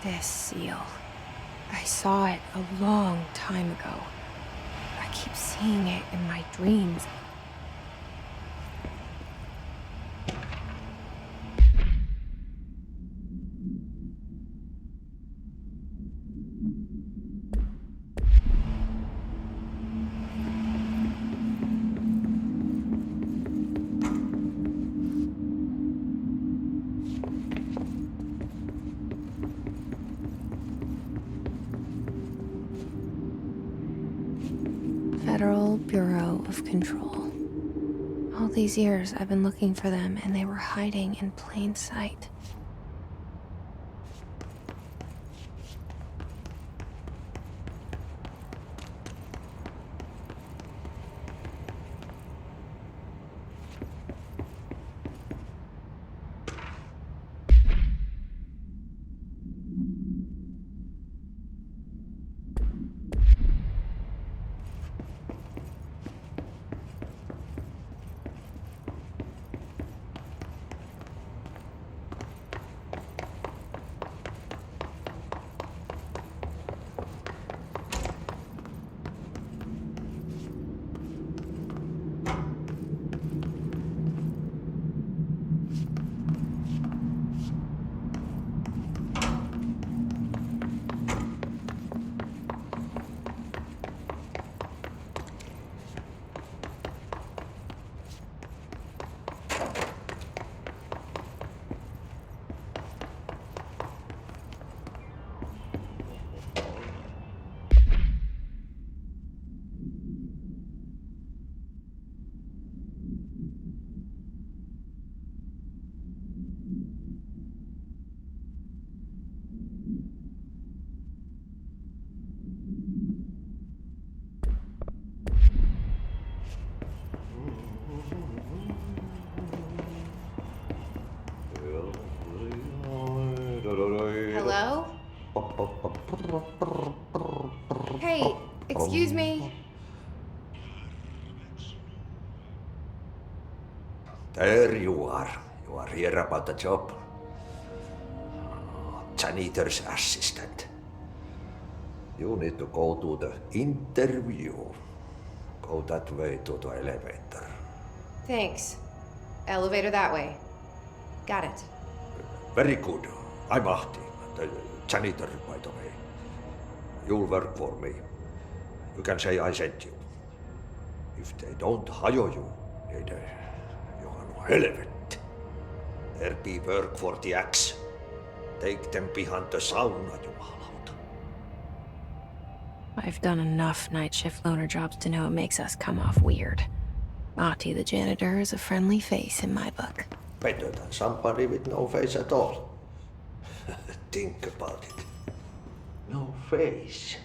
This seal. I saw it a long time ago. I keep seeing it in my dreams. Federal Bureau of Control. All these years I've been looking for them and they were hiding in plain sight. Hello? Hey, excuse me. There you are. You are here about the job. Janitor's assistant. You need to go to the interview. Go that way to the elevator. Thanks. Elevator that way. Got it. Very good. I'm Ahti, the janitor, by the way. You'll work for me. You can say I sent you. If they don't hire you, niin johan on helvetti. There be work for the axe. Take them behind the sauna, jumalauta. I've done enough night shift loner jobs to know it makes us come off weird. Ahti the janitor is a friendly face in my book. Better than somebody with no face at all. Think about it. No face.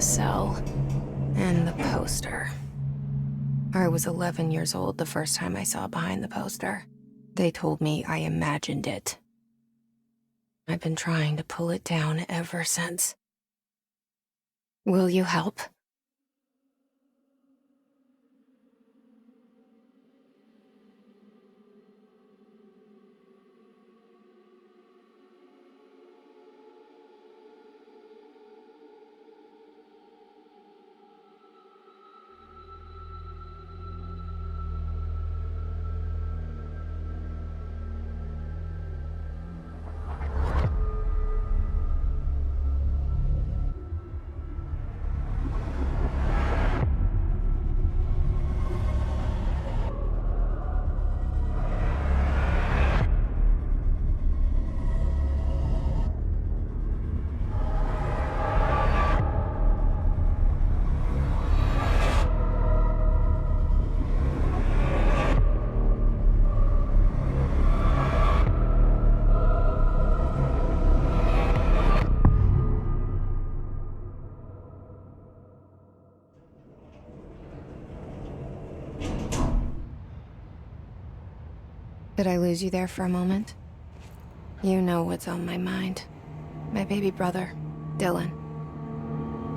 the cell. And the poster. I was 11 years old the first time I saw behind the poster. They told me I imagined it. I've been trying to pull it down ever since. Will you help? Did I lose you there for a moment? You know what's on my mind. My baby brother, Dylan.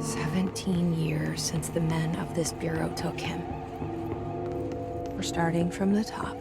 17 years since the men of this bureau took him. We're starting from the top.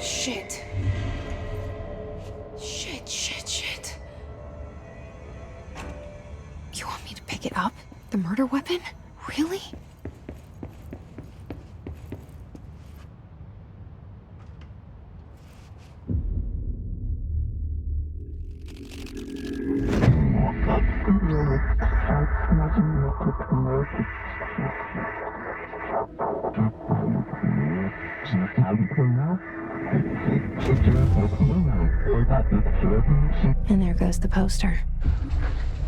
Shit. Shit. You want me to pick it up? The murder weapon? Really? And there goes the poster.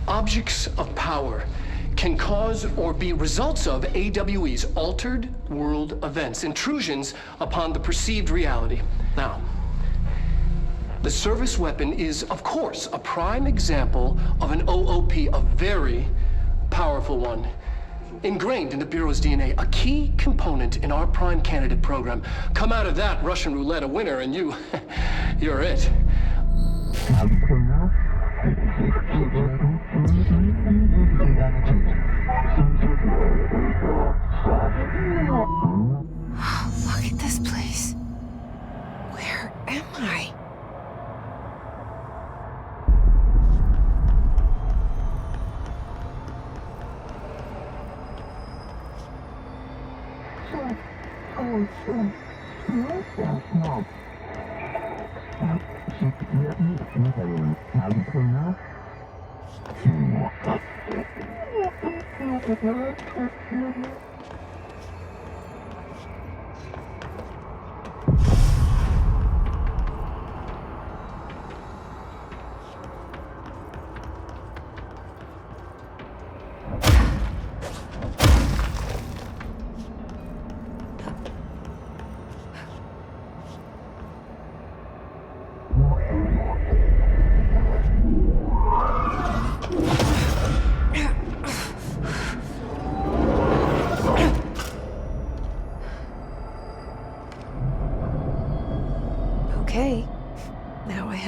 Objects of power can cause or be results of AWE's altered world events, intrusions upon the perceived reality. Now, the service weapon is, of course, a prime example of an OOP, a very powerful one. Ingrained in the Bureau's DNA, a key component in our prime candidate program. Come out of that Russian roulette a winner and you're it. Look at this place. Where am I?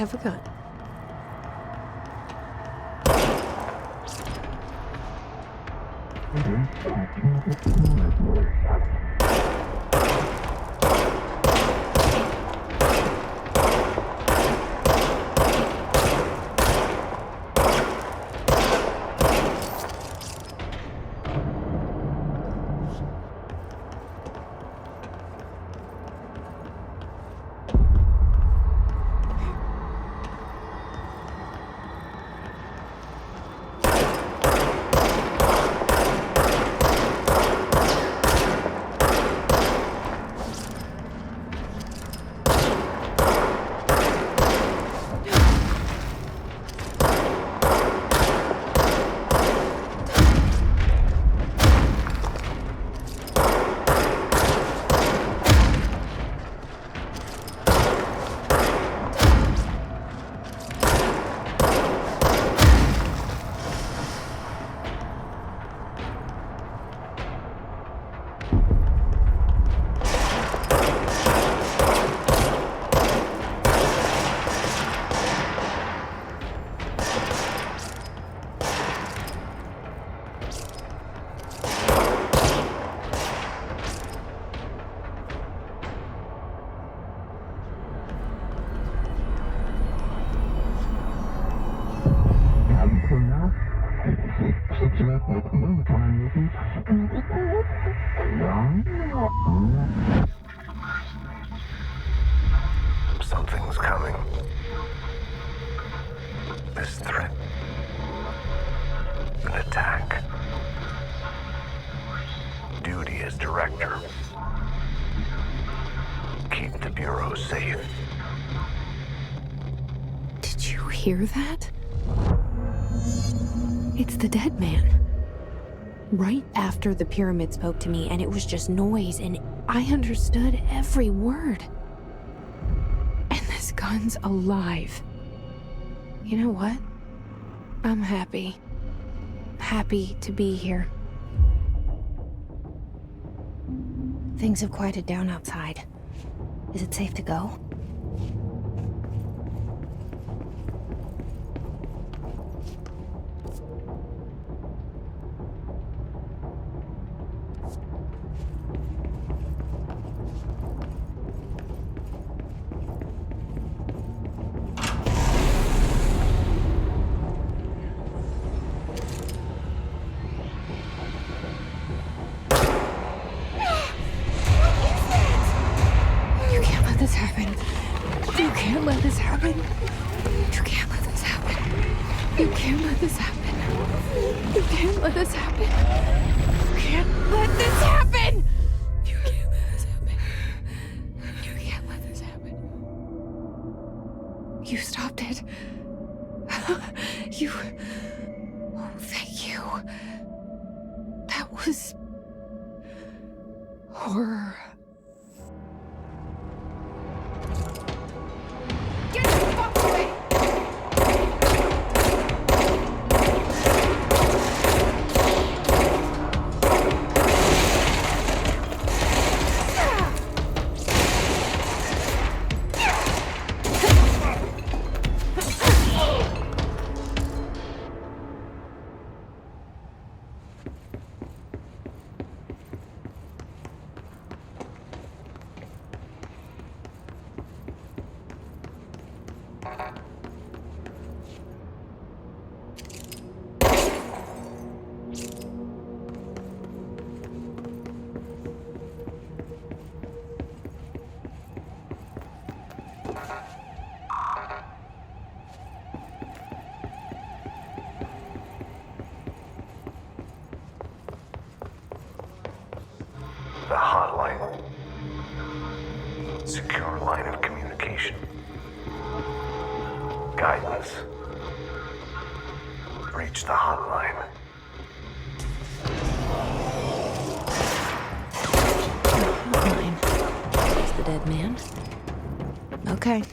have a gun. Something's coming. This threat. An attack. Duty as director. Keep the Bureau safe. Did you hear that? It's the dead man. Right after the pyramid spoke to me, and it was just noise, and I understood every word. And this gun's alive. You know what? I'm happy. Happy to be here. Things have quieted down outside. Is it safe to go? This happen. You can't let this happen. You can't let this happen. You can't let this happen. You can't let this happen. You can't let this happen. You can't let this happen. You can't let this happen. You stopped it. You. Oh, thank you. That was horror. The hotline. Secure line of communication. Guidance. Reach the hotline. Hotline. Is the dead man? Okay.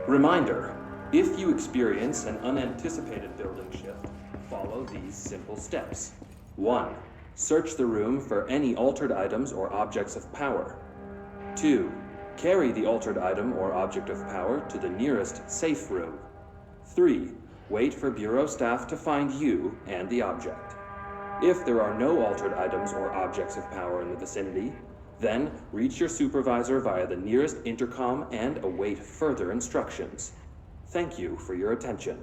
Reminder, if you experience an unanticipated building shift, follow these simple steps. 1. Search the room for any altered items or objects of power. 2. Carry the altered item or object of power to the nearest safe room. 3. Wait for Bureau staff to find you and the object. If there are no altered items or objects of power in the vicinity, then reach your supervisor via the nearest intercom and await further instructions. Thank you for your attention.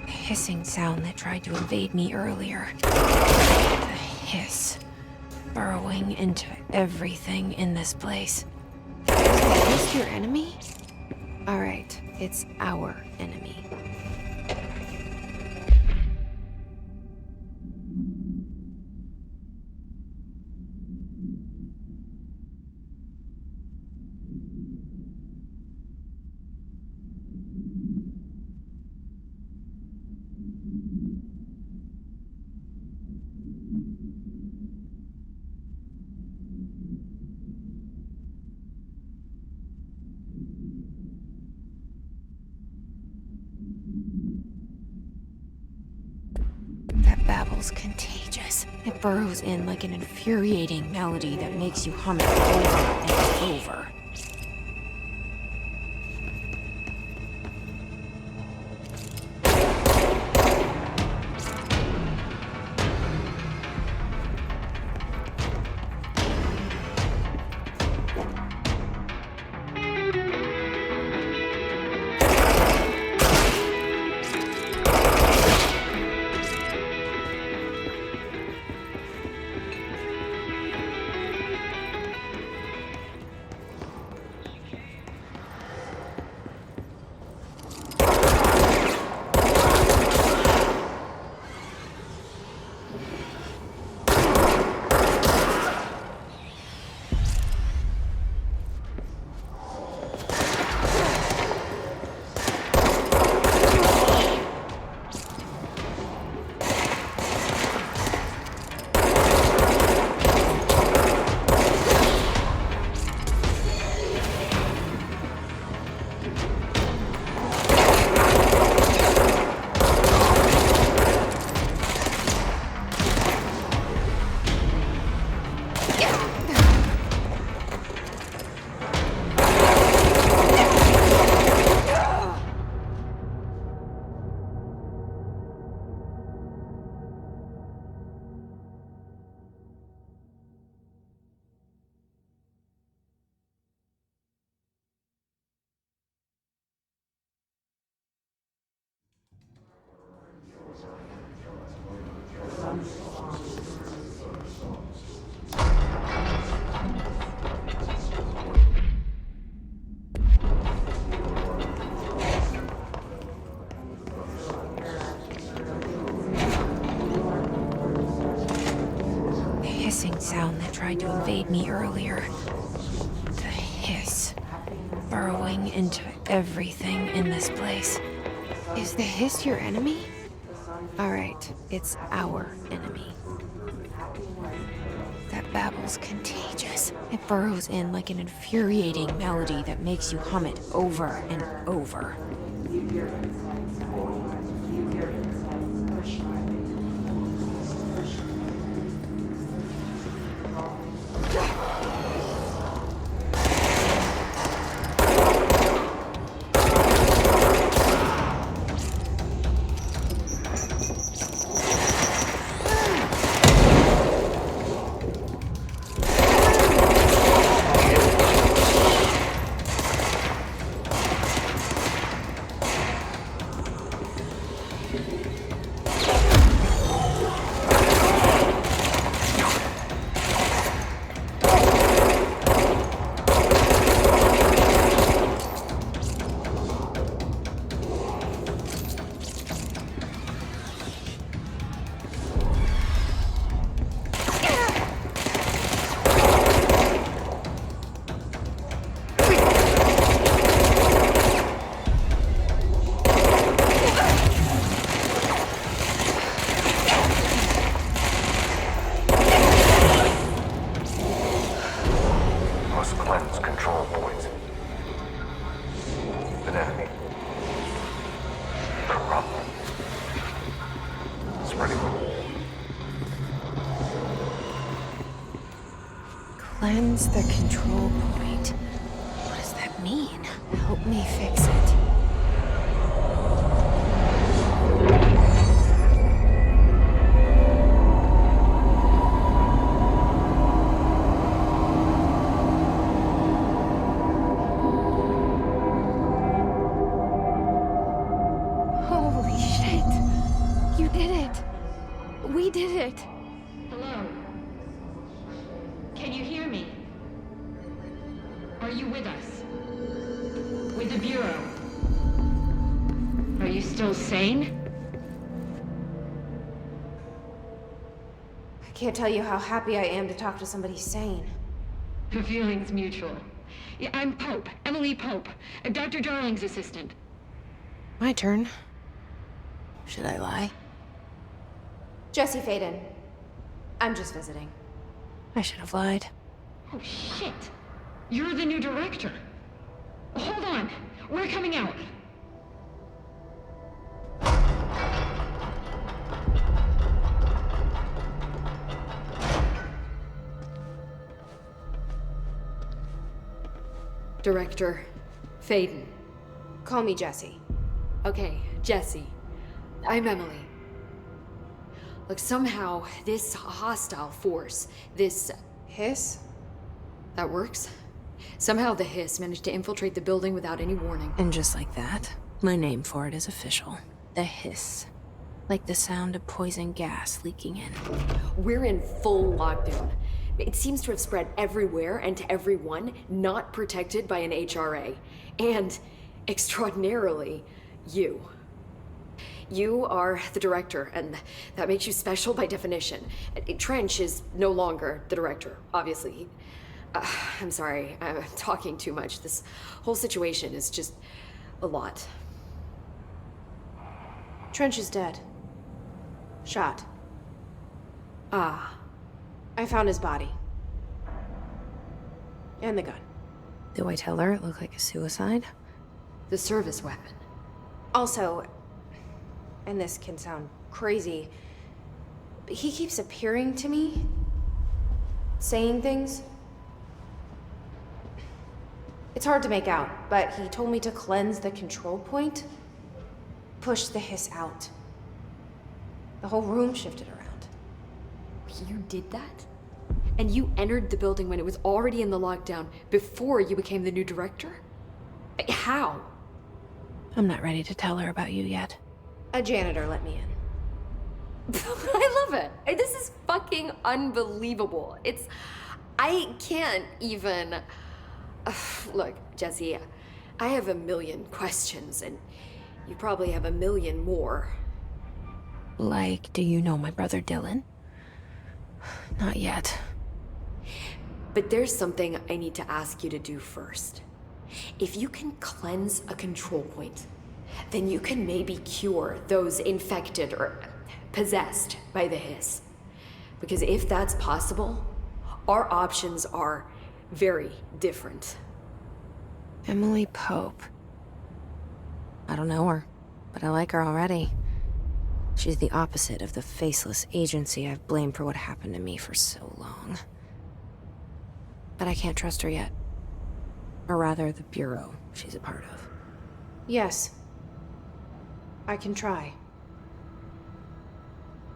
Hissing sound that tried to invade me earlier. The hiss. Burrowing into everything in this place. Is this your enemy? Alright, it's our enemy. Babble's contagious. It burrows in like an infuriating melody that makes you hum it over and over. town that tried to invade me earlier. The hiss. Burrowing into everything in this place. Is the hiss your enemy? Alright, it's our enemy. That babble's contagious. It burrows in like an infuriating melody that makes you hum it over and over. Must cleanse control points. An enemy. Corrupt. Spreading Cleanse the control point. What does that mean? Help me fix it. Holy shit! You did it! We did it! Hello? Can you hear me? Are you with us? With the Bureau? Are you still sane? I can't tell you how happy I am to talk to somebody sane. The feeling's mutual. Yeah, I'm Pope, Emily Pope, Dr. Darling's assistant. My turn. Should I lie? Jesse Faden. I'm just visiting. I should have lied. Oh, shit. You're the new director. Hold on. We're coming out. Director Faden. Call me Jesse. Okay, Jesse. I'm Emily. Look, somehow this hostile force, this... Hiss? that works? Somehow the hiss managed to infiltrate the building without any warning. And just like that, my name for it is official. The hiss. Like the sound of poison gas leaking in. We're in full lockdown. It seems to have spread everywhere and to everyone not protected by an HRA. And, extraordinarily, you. You are the director, and that makes you special by definition. Trench is no longer the director, obviously. I'm sorry, I'm talking too much. This whole situation is just a lot. Trench is dead. Shot. Ah. I found his body. And the gun. Do I tell her it looked like a suicide? The service weapon. Also, and this can sound crazy, but he keeps appearing to me, saying things. It's hard to make out, but he told me to cleanse the control point, push the hiss out. The whole room shifted around. You did that? And you entered the building when it was already in the lockdown before you became the new director? How? I'm not ready to tell her about you yet. A janitor let me in. I love it. This is fucking unbelievable. I can't even... Look, Jesse, I have a million questions, and you probably have a million more. Like, do you know my brother Dylan? Not yet. But there's something I need to ask you to do first. If you can cleanse a control point, then you can maybe cure those infected or possessed by the hiss. Because if that's possible, our options are very different. Emily Pope. I don't know her, but I like her already. She's the opposite of the faceless agency I've blamed for what happened to me for so long. But I can't trust her yet. Or rather, the Bureau she's a part of. Yes. I can try.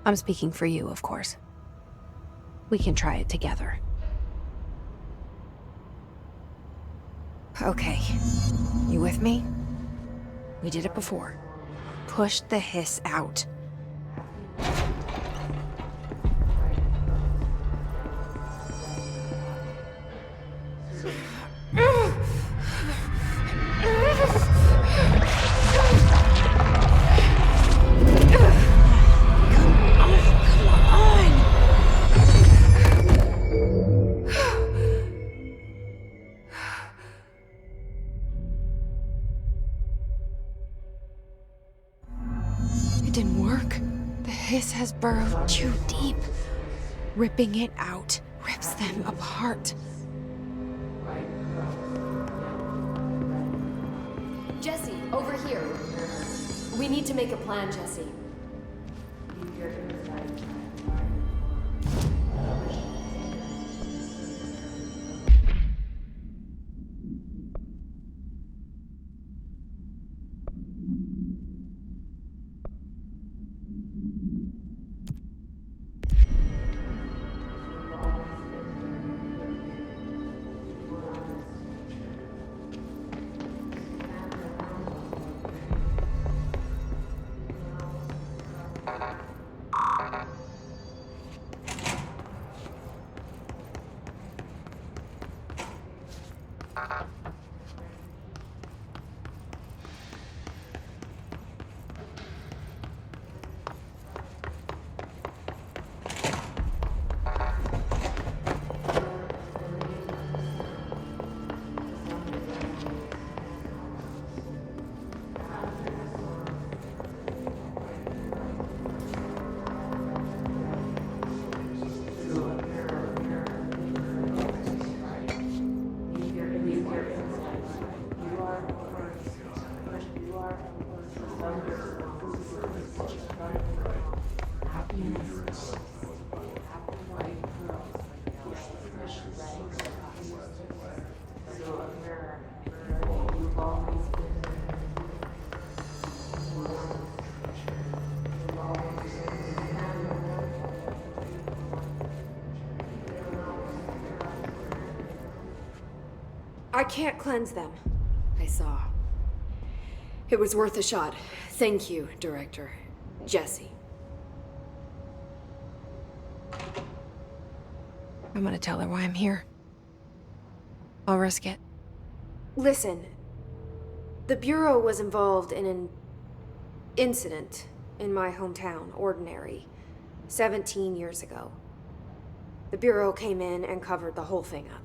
I'm speaking for you, of course. We can try it together. Okay. You with me? We did it before. Push the hiss out. It didn't work. The hiss has burrowed too deep. Ripping it out rips them apart. Jesse, over here. We need to make a plan, Jesse. I can't cleanse them. I saw. It was worth a shot. Thank you, Director. Jesse. I'm gonna tell her why I'm here. I'll risk it. Listen, the Bureau was involved in an incident in my hometown, Ordinary, 17 years ago. The Bureau came in and covered the whole thing up.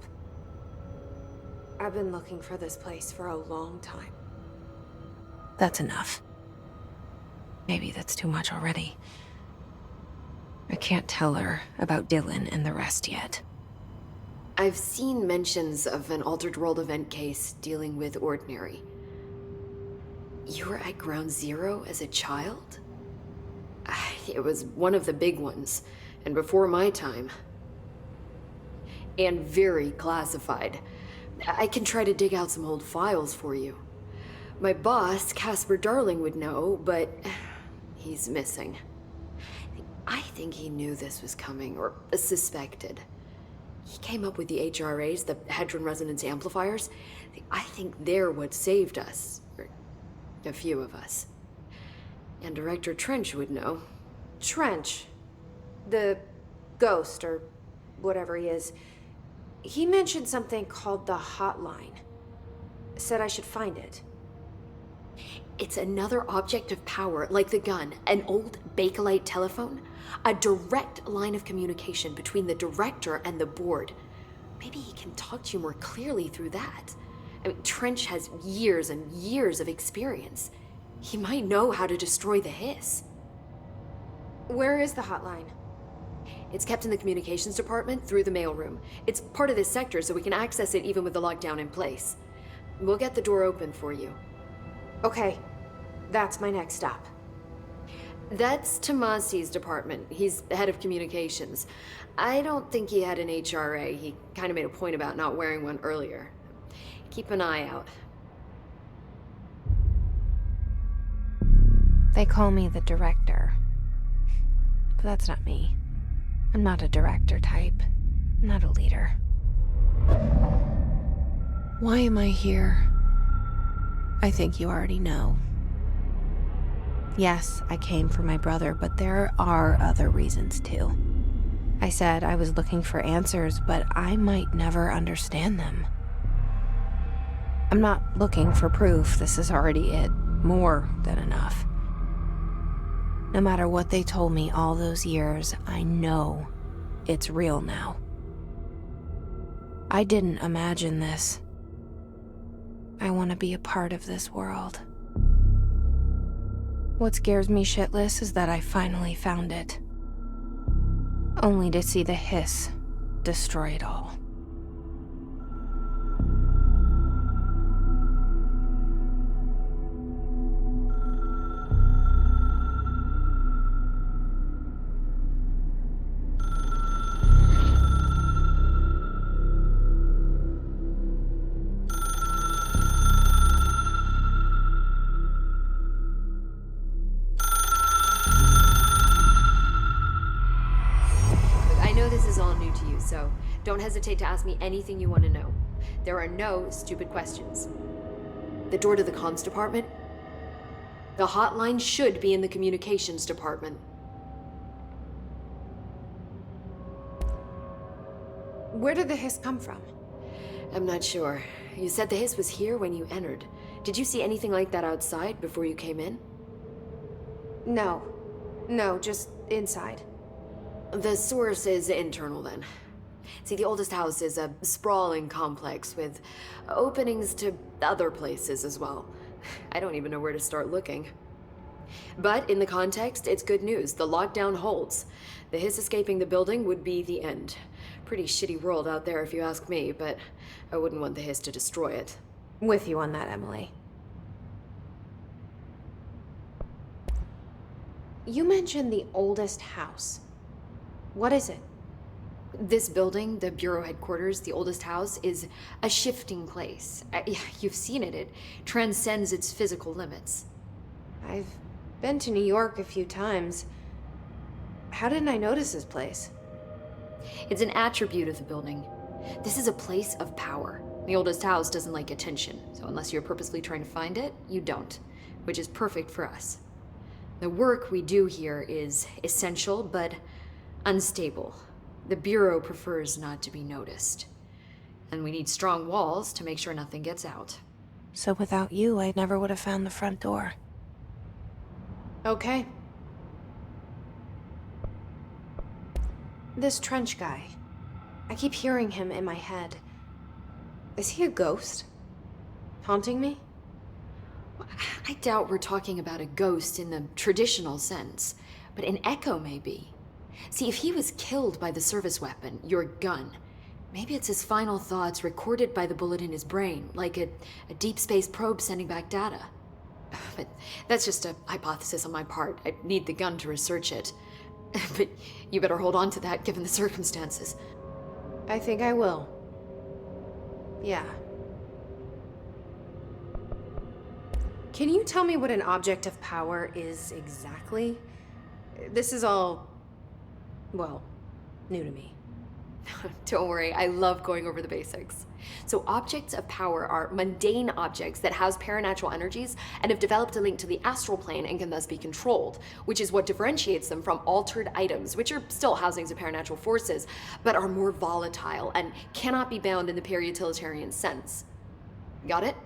I've been looking for this place for a long time. That's enough. Maybe that's too much already. I can't tell her about Dylan and the rest yet. I've seen mentions of an Altered World event case dealing with Ordinary. You were at Ground Zero as a child? It was one of the big ones, and before my time. And very classified. I can try to dig out some old files for you. My boss, Casper Darling, would know, but he's missing. I think he knew this was coming, or suspected. He came up with the HRAs, the Hadron Resonance Amplifiers. I think they're what saved us. Or a few of us. And Director Trench would know. Trench, the ghost, or whatever he is, he mentioned something called the Hotline. Said I should find it. It's another object of power, like the gun, an old Bakelite telephone. A direct line of communication between the Director and the board. Maybe he can talk to you more clearly through that. I mean, Trench has years and years of experience. He might know how to destroy the Hiss. Where is the hotline? It's kept in the communications department through the mailroom. It's part of this sector, so we can access it even with the lockdown in place. We'll get the door open for you. Okay, that's my next stop. That's Tomasi's department. He's head of communications. I don't think he had an HRA. He kind of made a point about not wearing one earlier. Keep an eye out. They call me the director. But that's not me. I'm not a director type. I'm not a leader. Why am I here? I think you already know. Yes, I came for my brother, but there are other reasons too. I said I was looking for answers, but I might never understand them. I'm not looking for proof. This is already it. More than enough. No matter what they told me all those years, I know it's real now. I didn't imagine this. I want to be a part of this world. What scares me shitless is that I finally found it. Only to see the Hiss destroy it all. So don't hesitate to ask me anything you want to know. There are no stupid questions. The door to the comms department? The hotline should be in the communications department. Where did the Hiss come from? I'm not sure. You said the Hiss was here when you entered. Did you see anything like that outside before you came in? No. No, just inside. The source is internal then. See, the oldest house is a sprawling complex with openings to other places as well. I don't even know where to start looking. But in the context, it's good news. The lockdown holds. The Hiss escaping the building would be the end. Pretty shitty world out there if you ask me, but I wouldn't want the Hiss to destroy it. With you on that, Emily. You mentioned the oldest house. What is it? This building, the Bureau headquarters, the oldest house, is a shifting place. You've seen it. It transcends its physical limits. I've been to New York a few times. How didn't I notice this place? It's an attribute of the building. This is a place of power. The oldest house doesn't like attention, so unless you're purposely trying to find it, you don't, which is perfect for us. The work we do here is essential, but unstable. The Bureau prefers not to be noticed. And we need strong walls to make sure nothing gets out. So without you, I never would have found the front door. Okay. This Trench guy. I keep hearing him in my head. Is he a ghost? Haunting me? I doubt we're talking about a ghost in the traditional sense, but an echo maybe. See, if he was killed by the service weapon, your gun, maybe it's his final thoughts recorded by the bullet in his brain, like a deep space probe sending back data. But that's just a hypothesis on my part. I need the gun to research it. But you better hold on to that given the circumstances. I think I will. Yeah. Can you tell me what an object of power is exactly? This is all, well, new to me. Don't worry, I love going over the basics. So objects of power are mundane objects that house paranatural energies and have developed a link to the astral plane and can thus be controlled, which is what differentiates them from altered items, which are still housings of paranatural forces, but are more volatile and cannot be bound in the peri-utilitarian sense. Got it?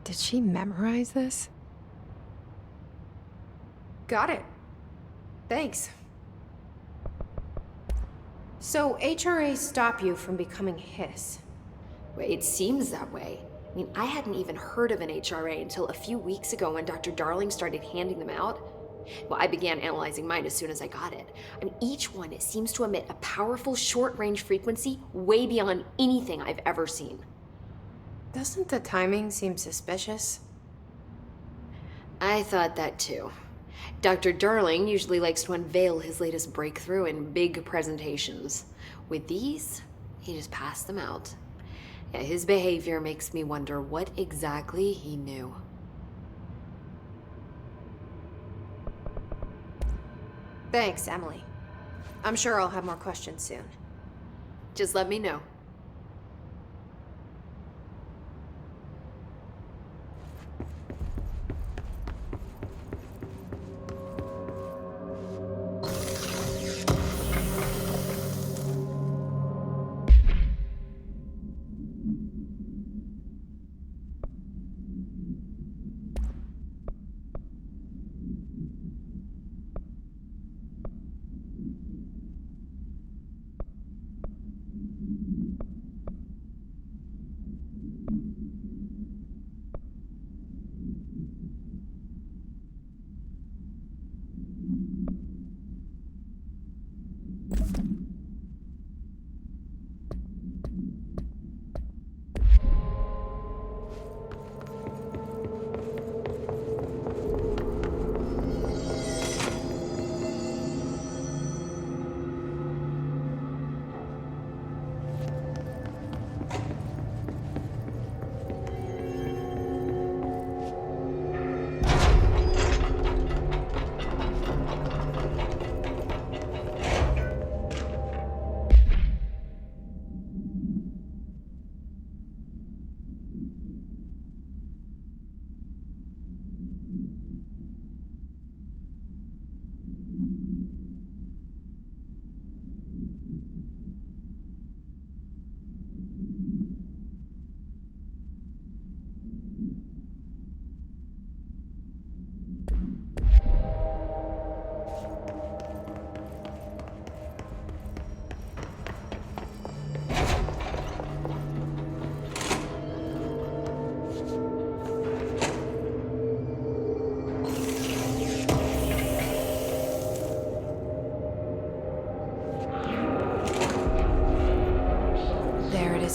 Did she memorize this? Got it. Thanks. So HRA stop you from becoming Hiss? Well, it seems that way. I mean, I hadn't even heard of an HRA until a few weeks ago when Dr. Darling started handing them out. Well, I began analyzing mine as soon as I got it. I mean, each one seems to emit a powerful short-range frequency way beyond anything I've ever seen. Doesn't the timing seem suspicious? I thought that too. Dr. Darling usually likes to unveil his latest breakthrough in big presentations. With these, he just passed them out. Yeah, his behavior makes me wonder what exactly he knew. Thanks, Emily. I'm sure I'll have more questions soon. Just let me know.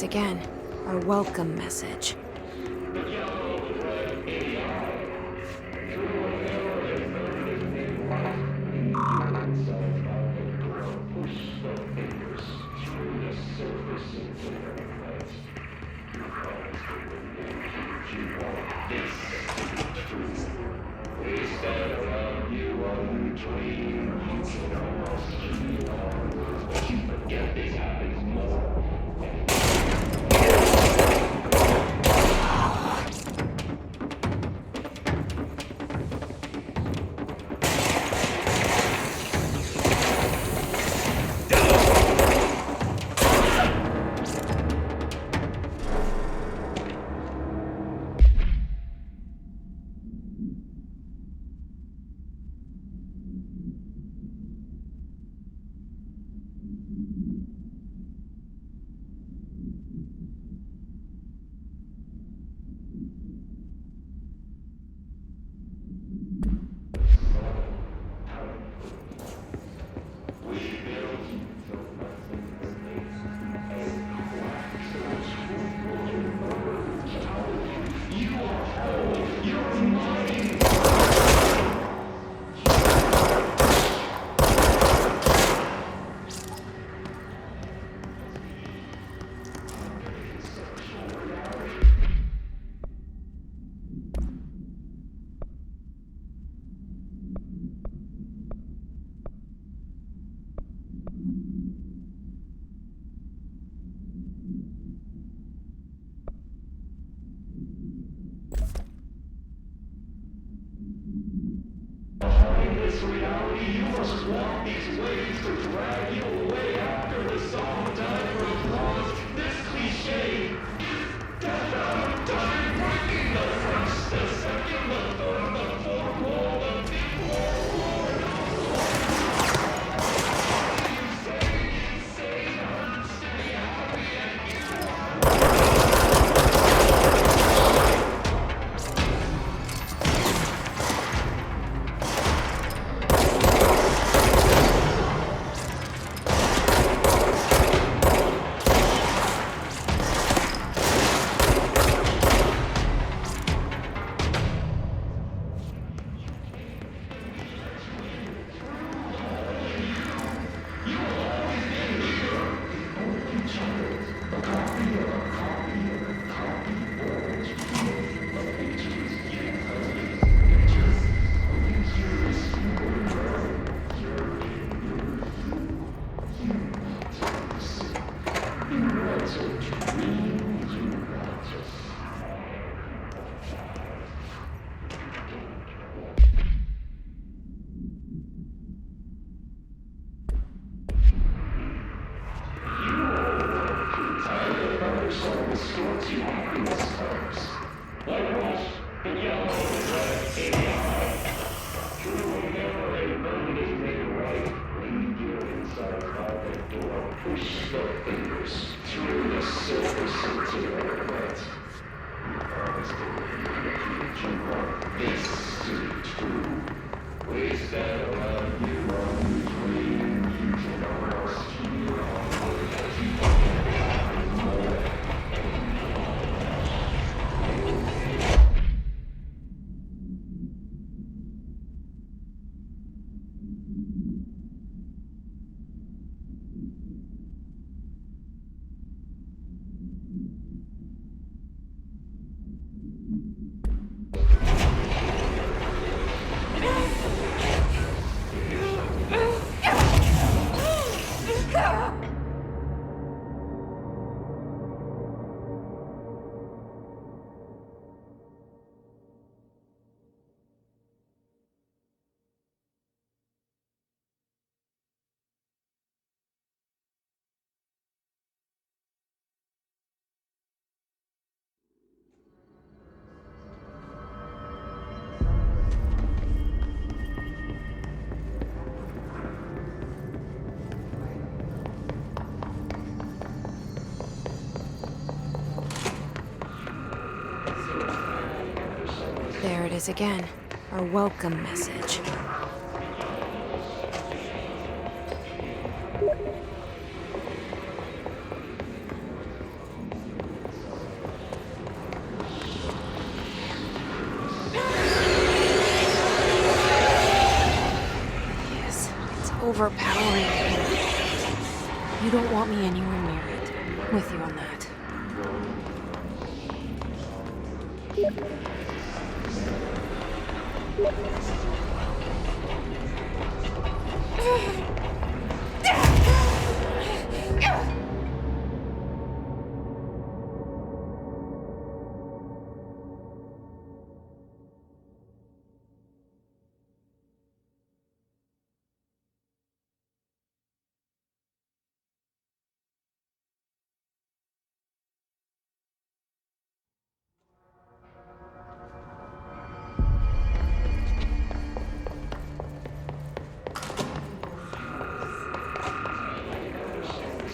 Again, our welcome message. There it is again. Our welcome message. Yes, it's overpowering. You don't want me anywhere near it. I'm with you on that.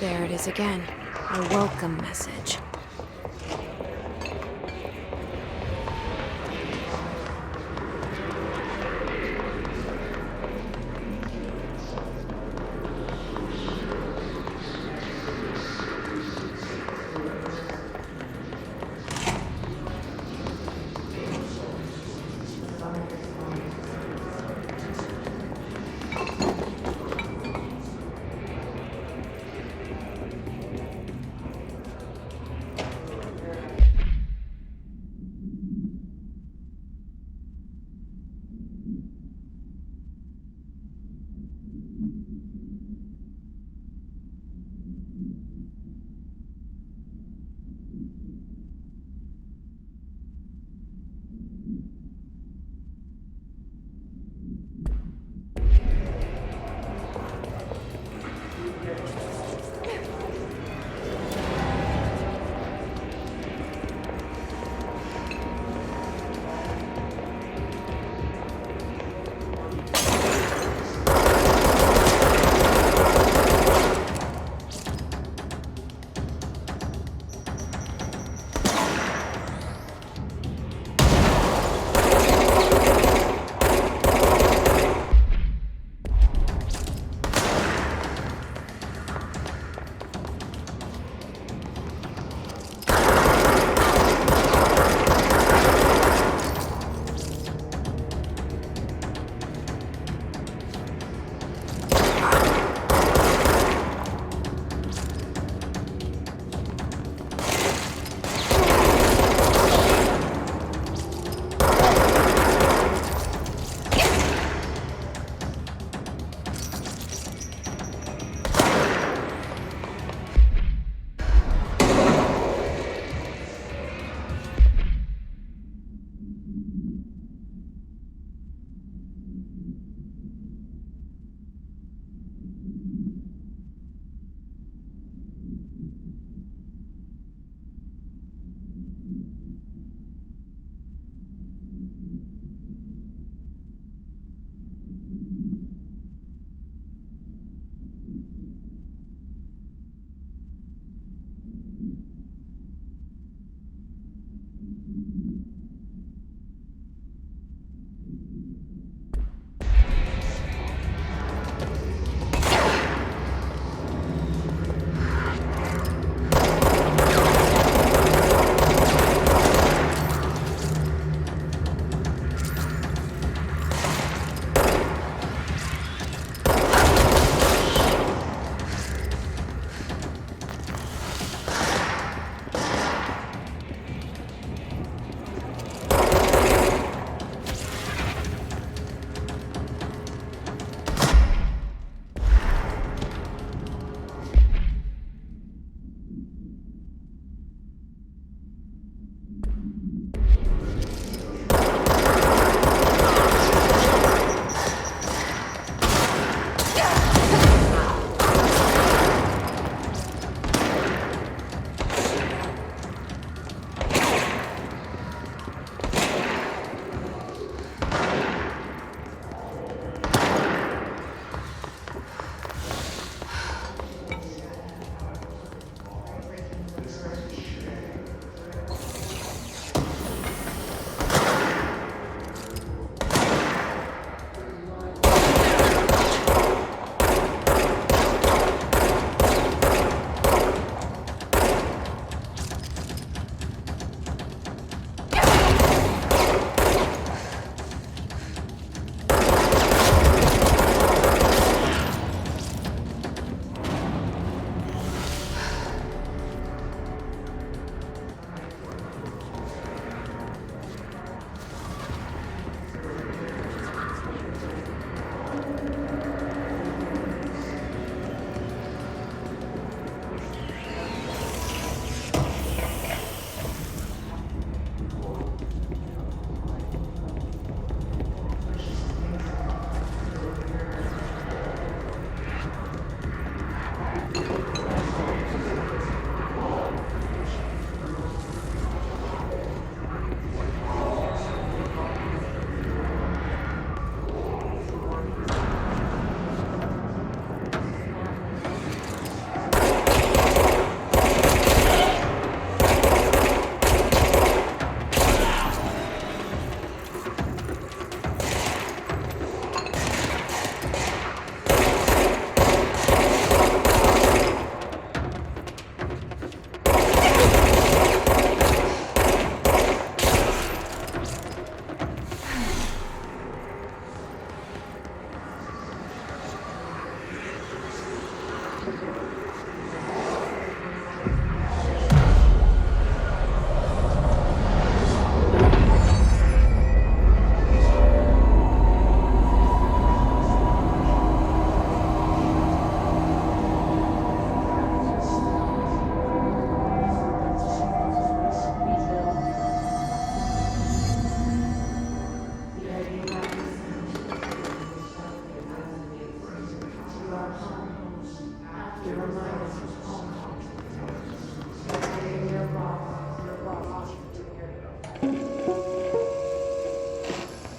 There it is again. Our welcome message.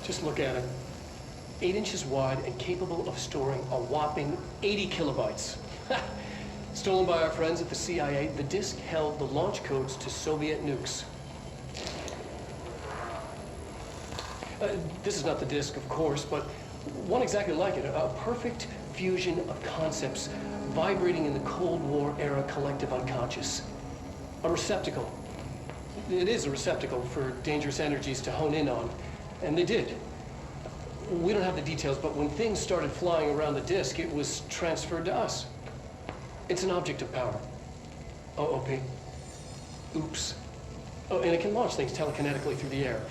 Just look at it. 8 inches wide and capable of storing a whopping 80 kilobytes. Stolen by our friends at the CIA, the disk held the launch codes to Soviet nukes. This is not the disk, of course, but one exactly like it. A perfect fusion of concepts vibrating in the Cold War era collective unconscious. A receptacle. It is a receptacle for dangerous energies to hone in on, and they did. We don't have the details, but when things started flying around the disk, it was transferred to us. It's an object of power. OOP. Oops. Oh, and it can launch things telekinetically through the air.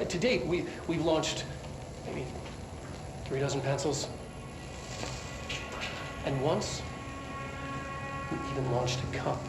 To date, we've launched maybe 3 dozen pencils. And once, we even launched a cup.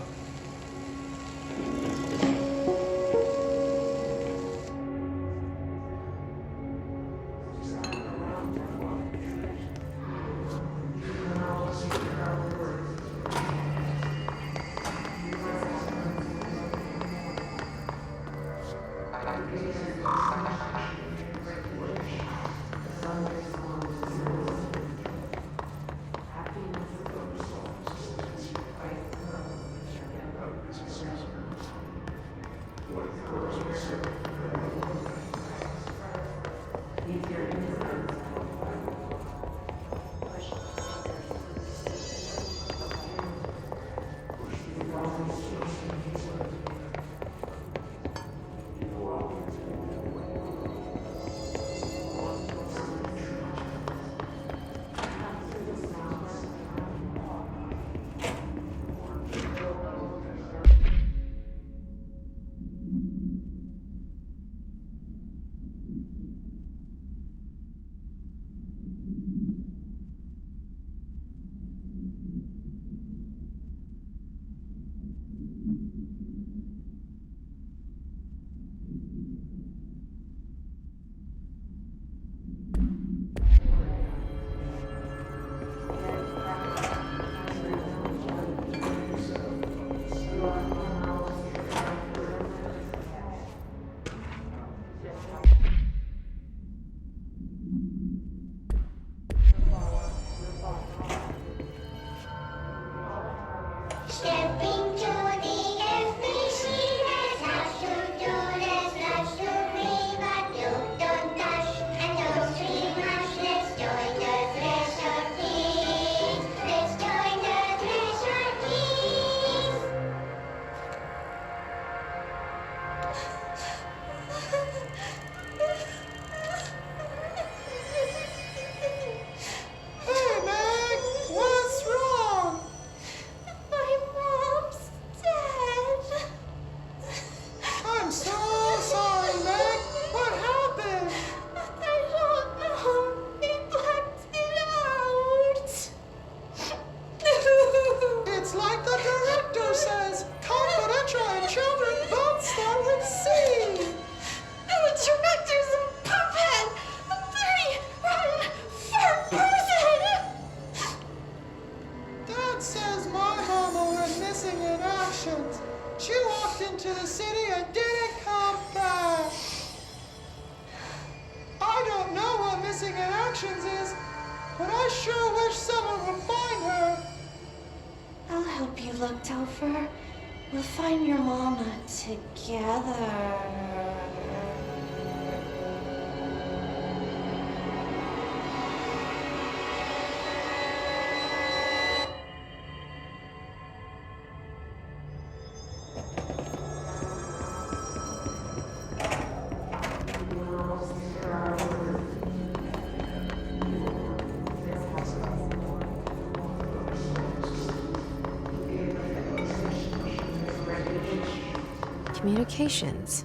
Communications.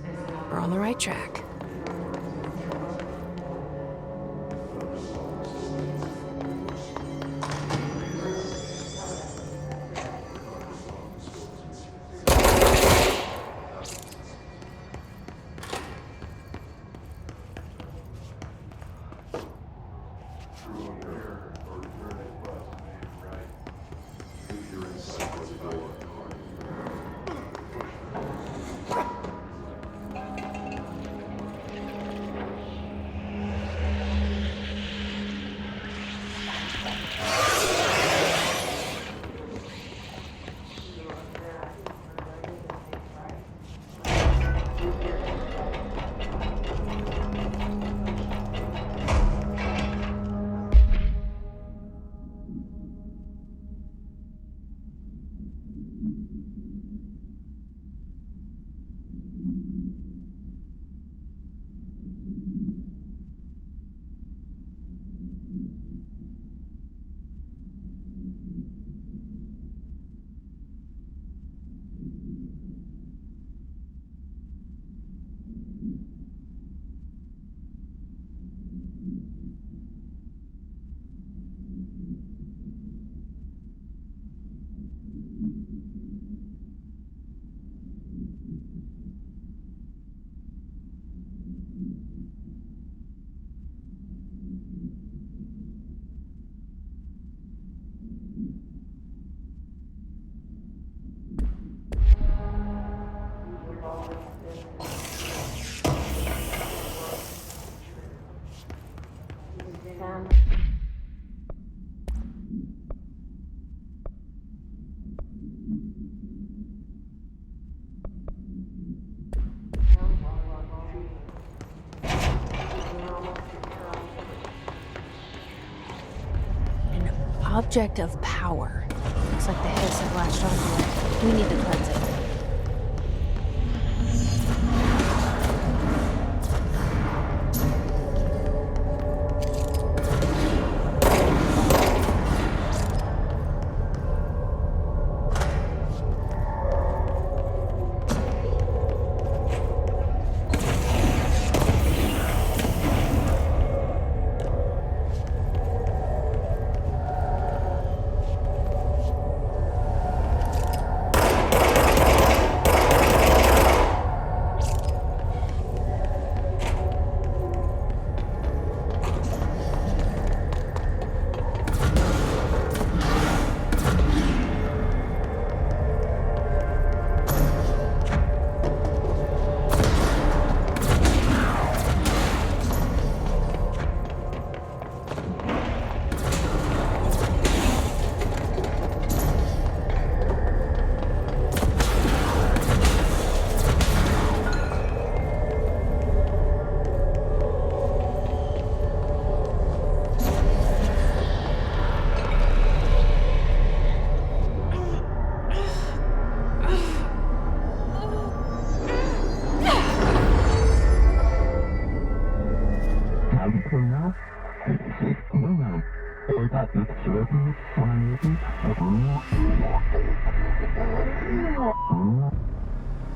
We're on the right track. An object of power. Looks like the hiss have latched onto it. We need to cleanse it.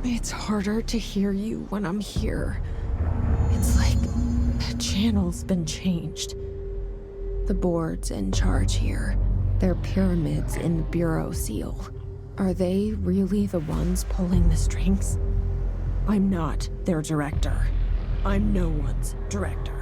It's harder to hear you when I'm here. It's like the channel's been changed. The board's in charge here. They're pyramids in the Bureau seal. Are they really the ones pulling the strings? I'm not their director. I'm no one's director.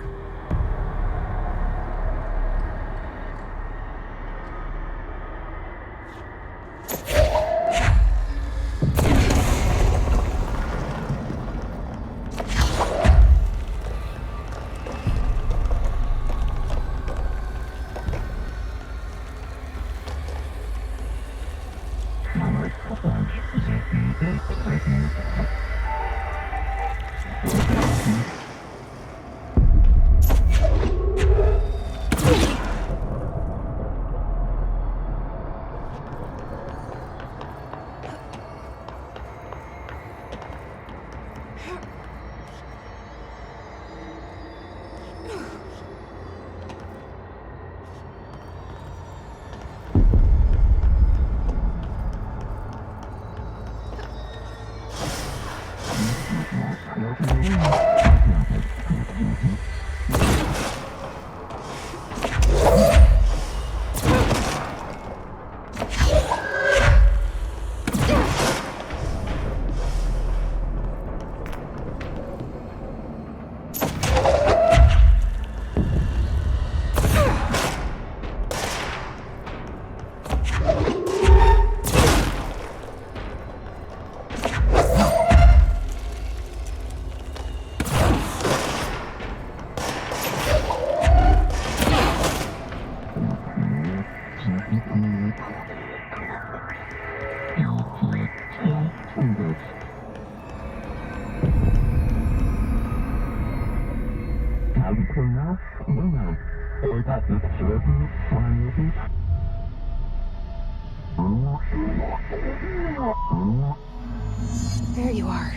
There you are.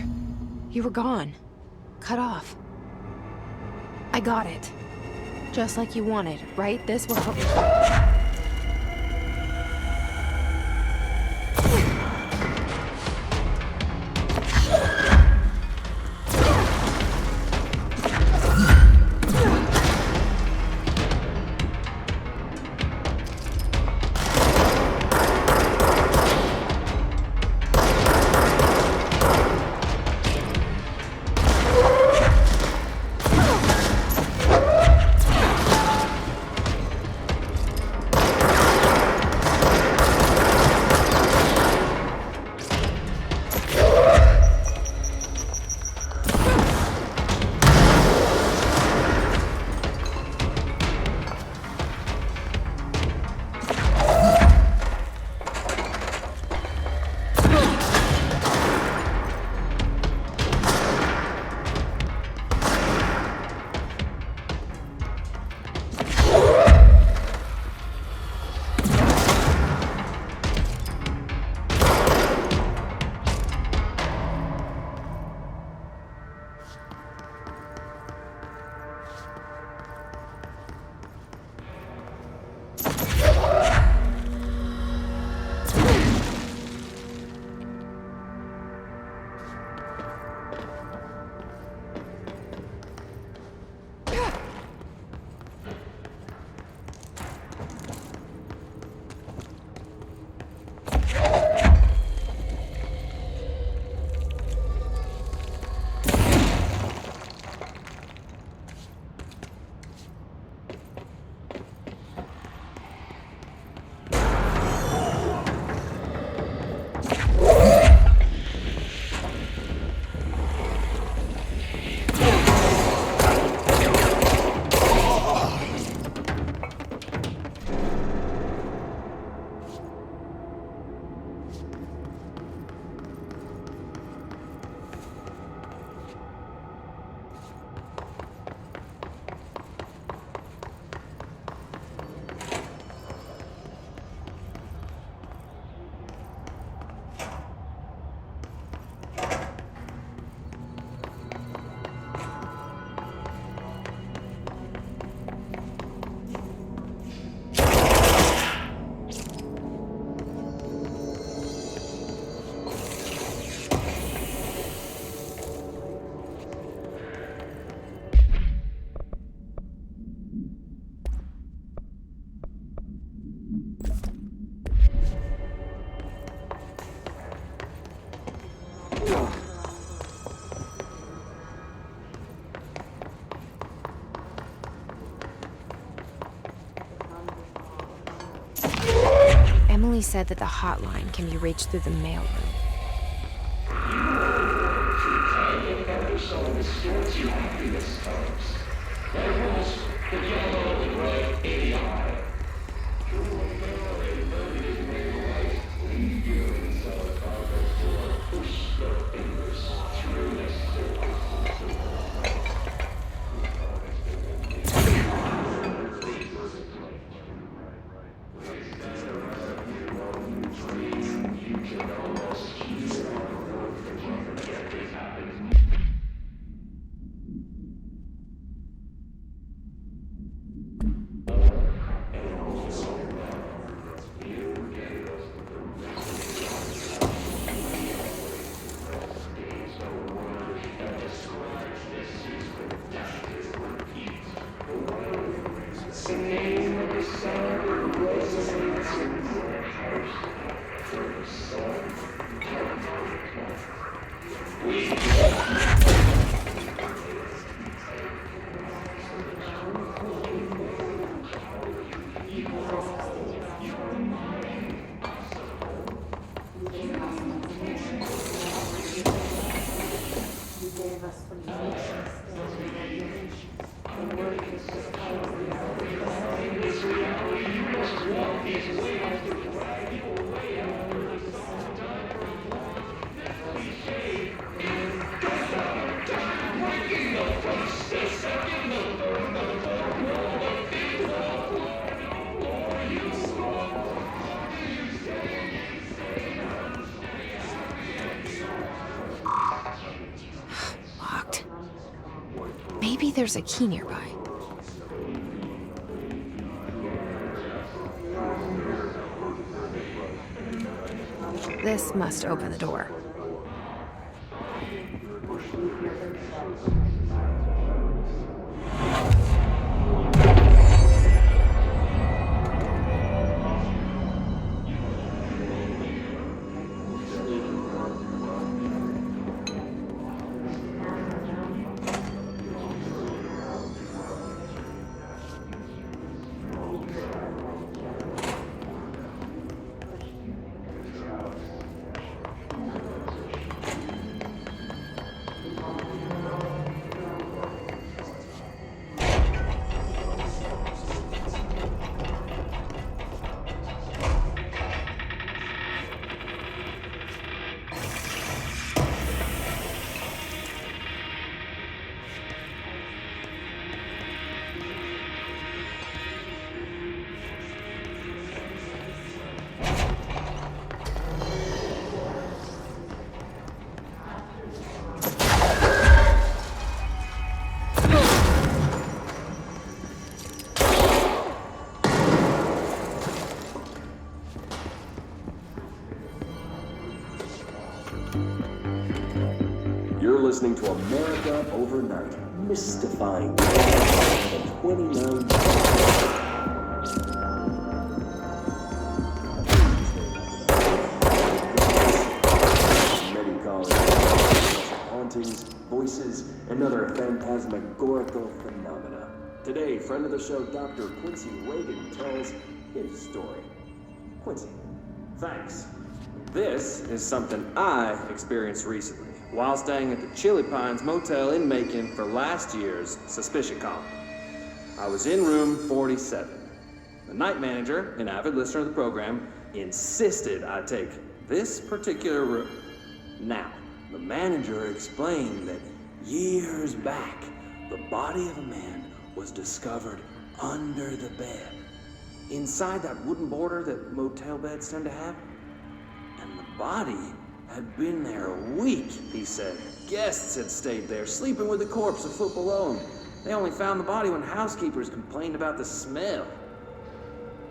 You were gone. Cut off. I got it. Just like you wanted, right? This will help you. said that the hotline can be reached through the mailroom. Locked. Maybe there's a key nearby. This must open the door. You're listening to America Overnight, mystifying the 29 many call it hauntings, voices, and other phantasmagorical phenomena. Today, friend of the show, Dr. Quincy Reagan, tells his story. Quincy, thanks. This is something I experienced recently while staying at the Chili Pines Motel in Macon for last year's Suspicion Con. I was in room 47. The night manager, an avid listener of the program, insisted I take this particular room. Now, the manager explained that years back, the body of a man was discovered under the bed, inside that wooden border that motel beds tend to have. And the body had been there a week, he said. Guests had stayed there, sleeping with the corpse a foot below them. They only found the body when housekeepers complained about the smell.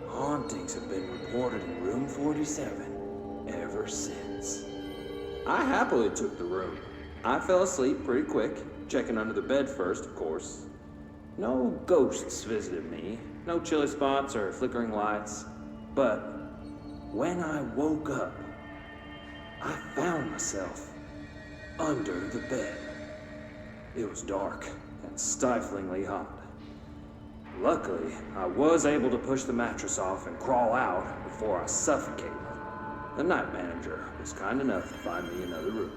Hauntings have been reported in room 47 ever since. I happily took the room. I fell asleep pretty quick, checking under the bed first, of course. No ghosts visited me, no chilly spots or flickering lights. But when I woke up, I found myself under the bed. It was dark and stiflingly hot. Luckily, I was able to push the mattress off and crawl out before I suffocated. The night manager was kind enough to find me another room.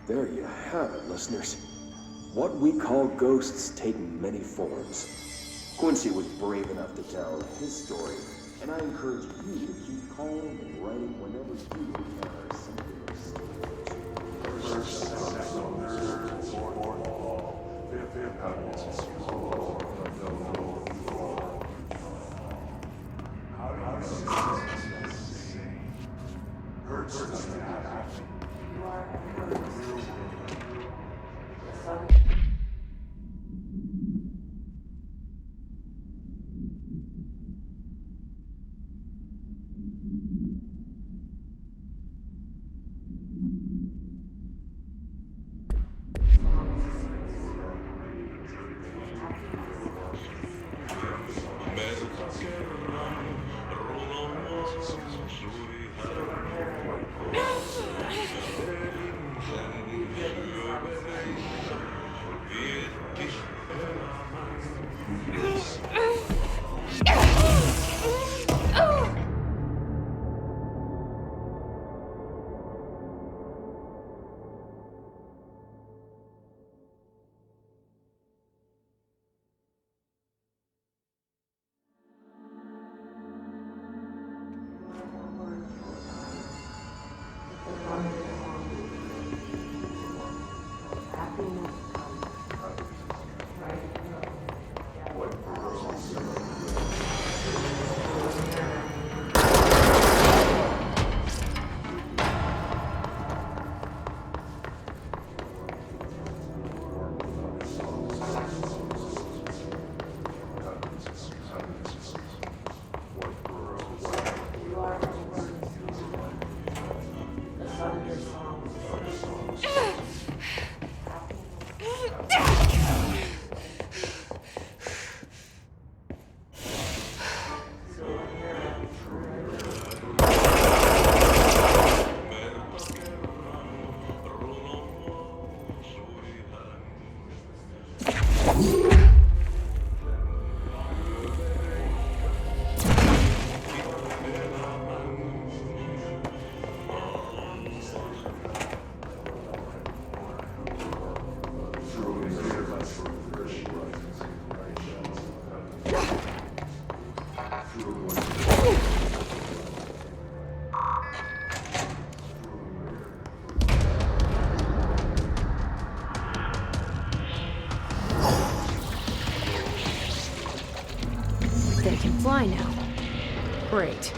There you have it, listeners. What we call ghosts take many forms. Quincy was brave enough to tell his story, and I encourage you to keep calling and writing whenever you encounter something They can fly now. Great.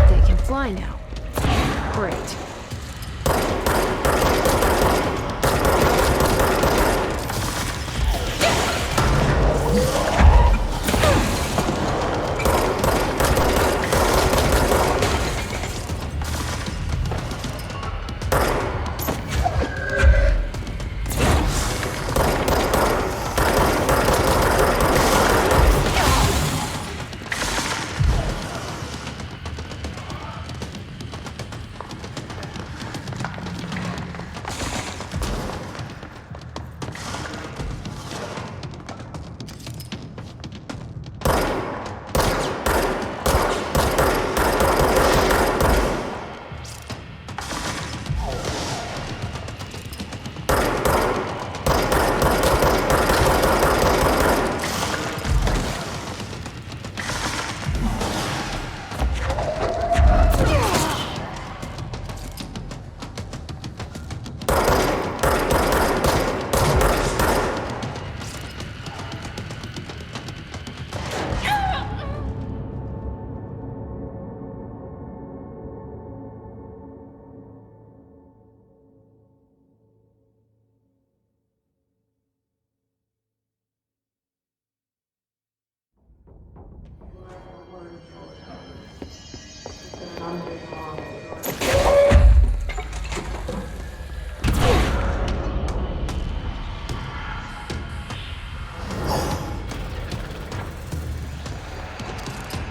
They can fly now. Great.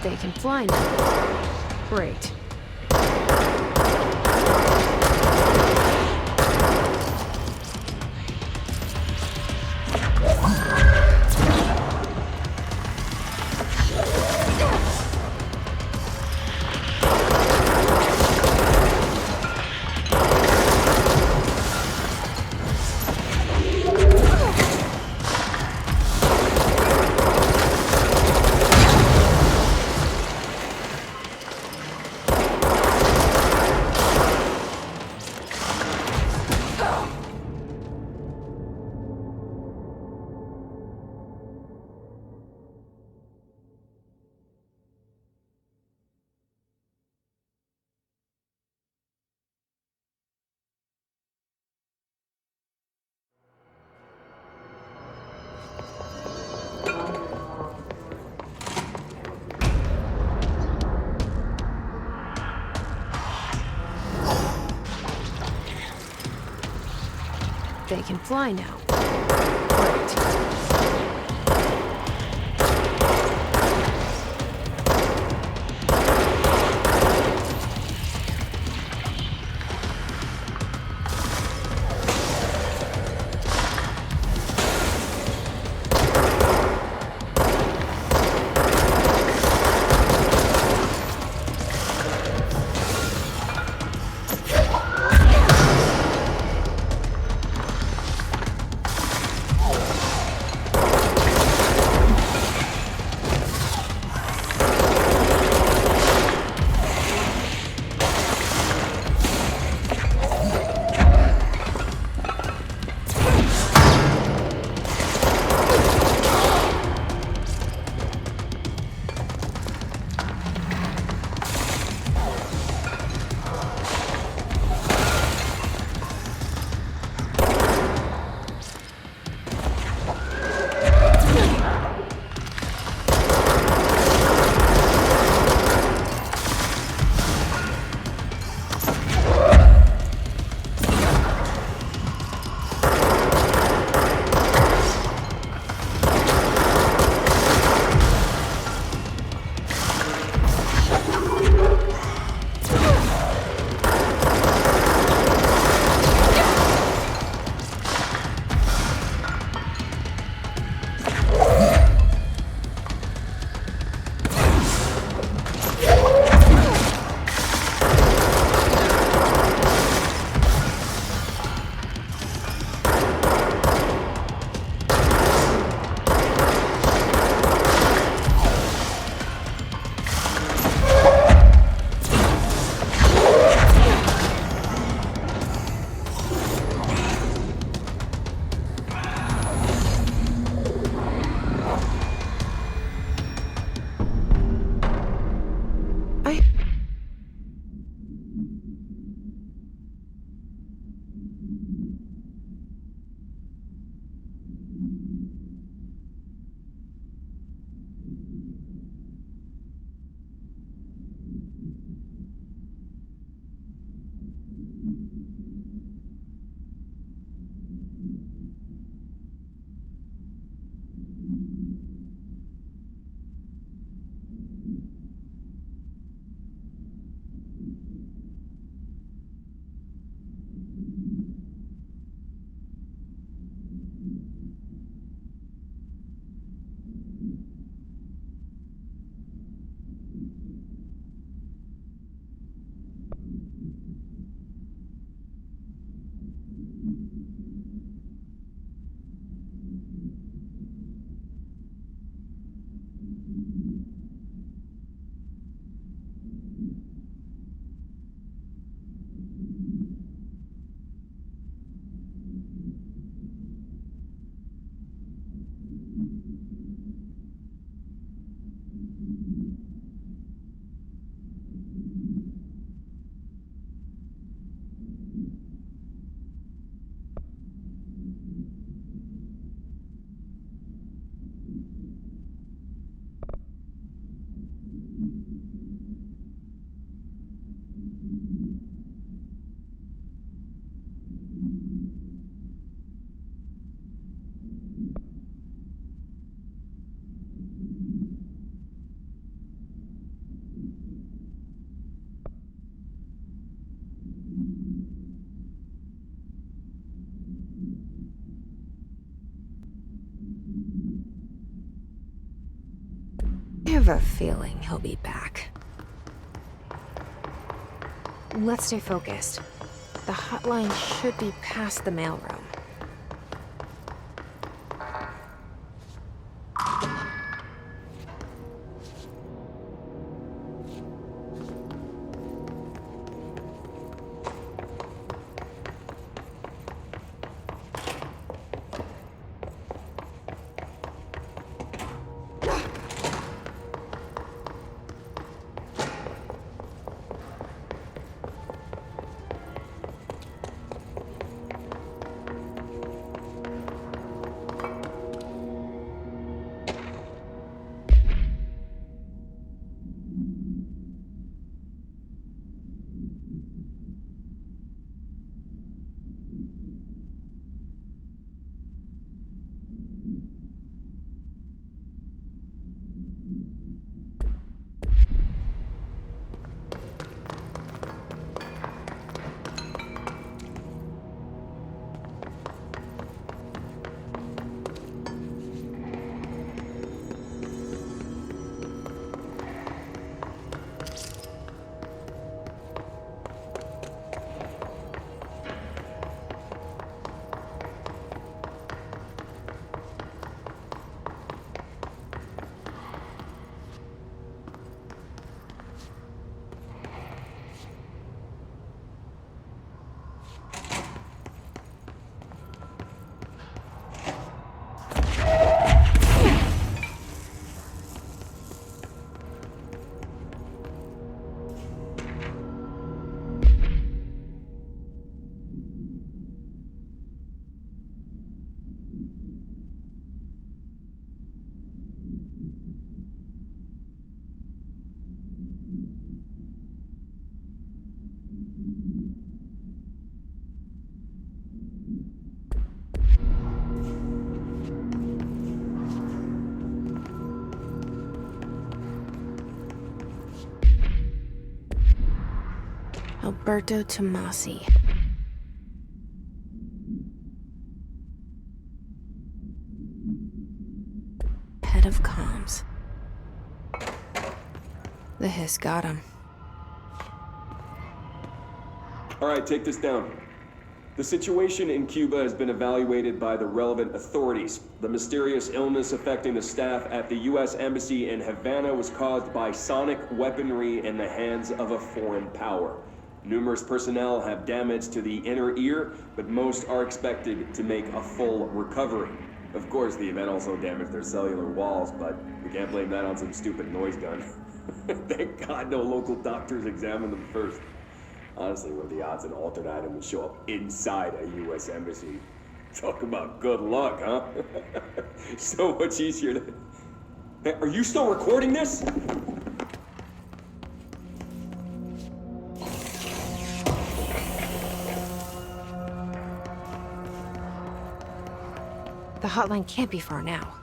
They can fly now. Great. They can fly now. Great. have a feeling he'll be back. Let's stay focused. The hotline should be past the mailroom. Alberto Tomasi. Head of comms. The hiss got him. All right, take this down. The situation in Cuba has been evaluated by the relevant authorities. The mysterious illness affecting the staff at the U.S. Embassy in Havana was caused by sonic weaponry in the hands of a foreign power. Numerous personnel have damage to the inner ear, but most are expected to make a full recovery. Of course, the event also damaged their cellular walls, but we can't blame that on some stupid noise gun. Thank God no local doctors examined them first. Honestly, what are the odds an altered item would show up inside a U.S. embassy? Talk about good luck, huh? So much easier to... Hey, are you still recording this? The hotline can't be far now.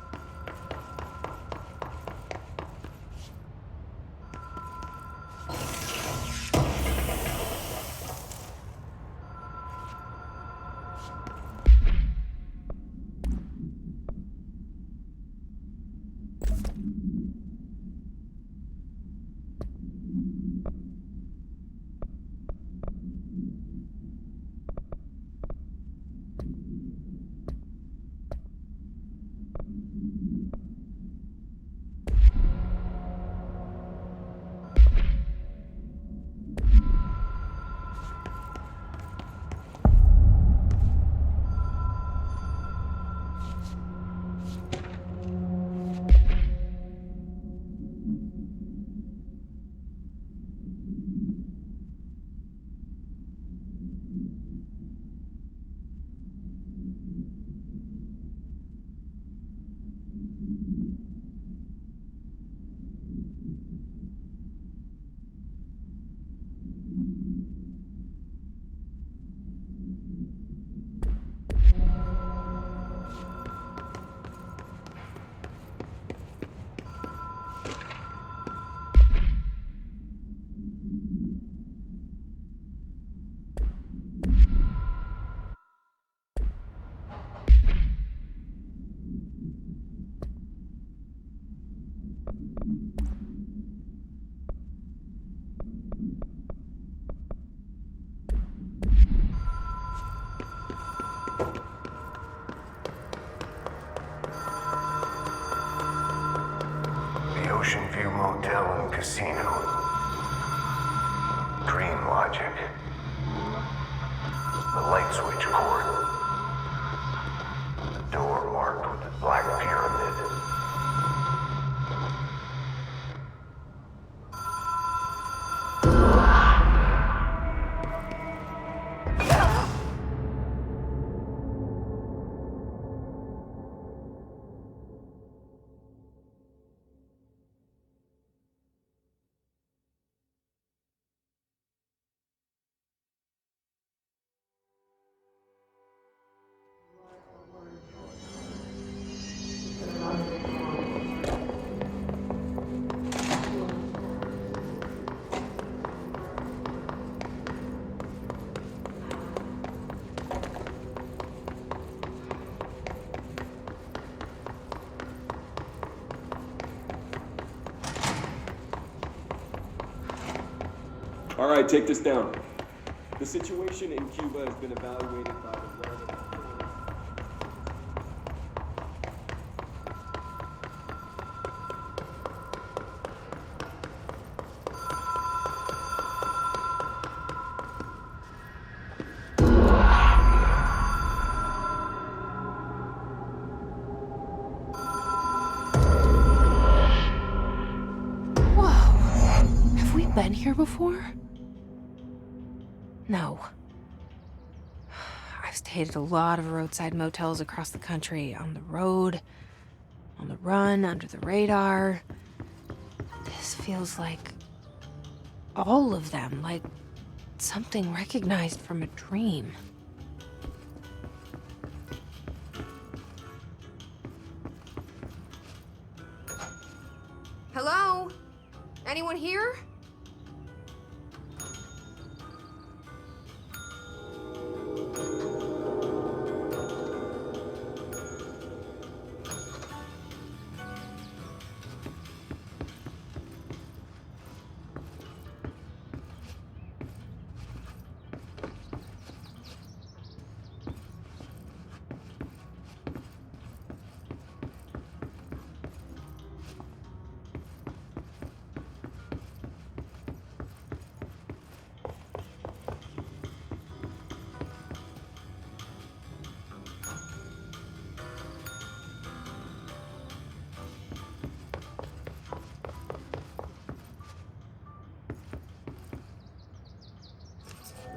Ocean View Motel and Casino. Dream Logic. The light switch cord. The door marked with the Black Pyramid. All right, take this down. The situation in Cuba has been evaluated by the relevant authorities. Whoa. Have we been here before? No. I've stayed at a lot of roadside motels across the country, on the road, on the run, under the radar. This feels like all of them, like something recognized from a dream. Hello? Anyone here?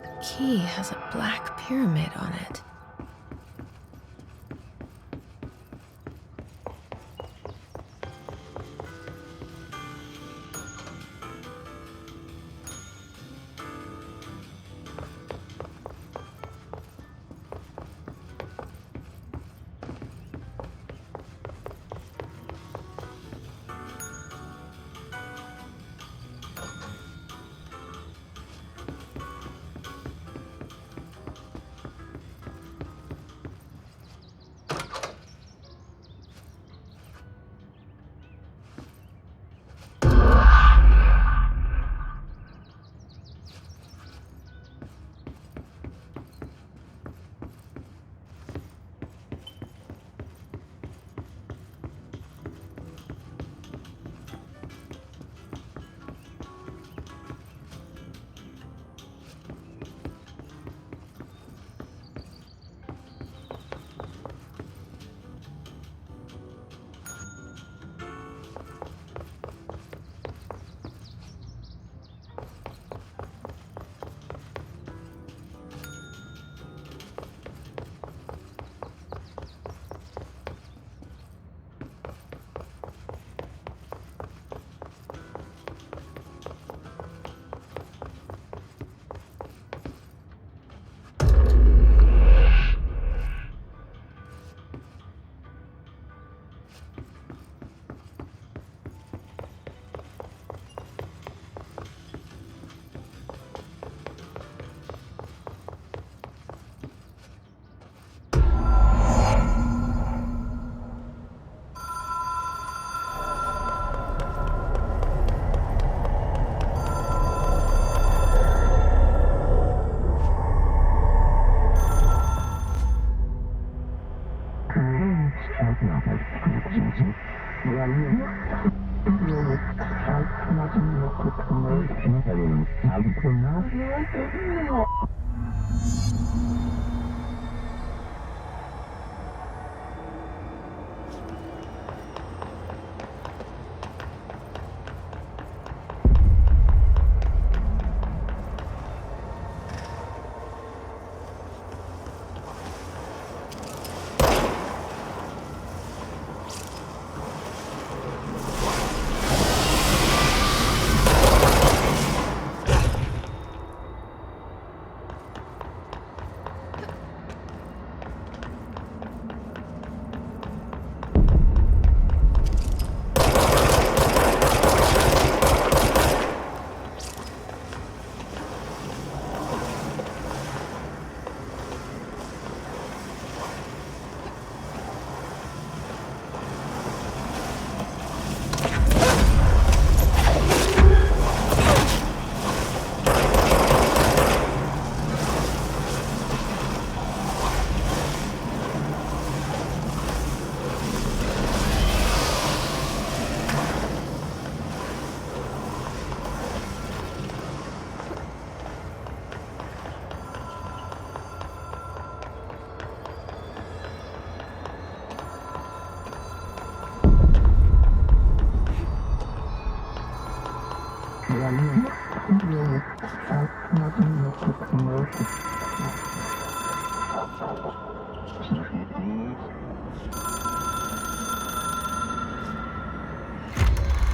The key has a black pyramid on it.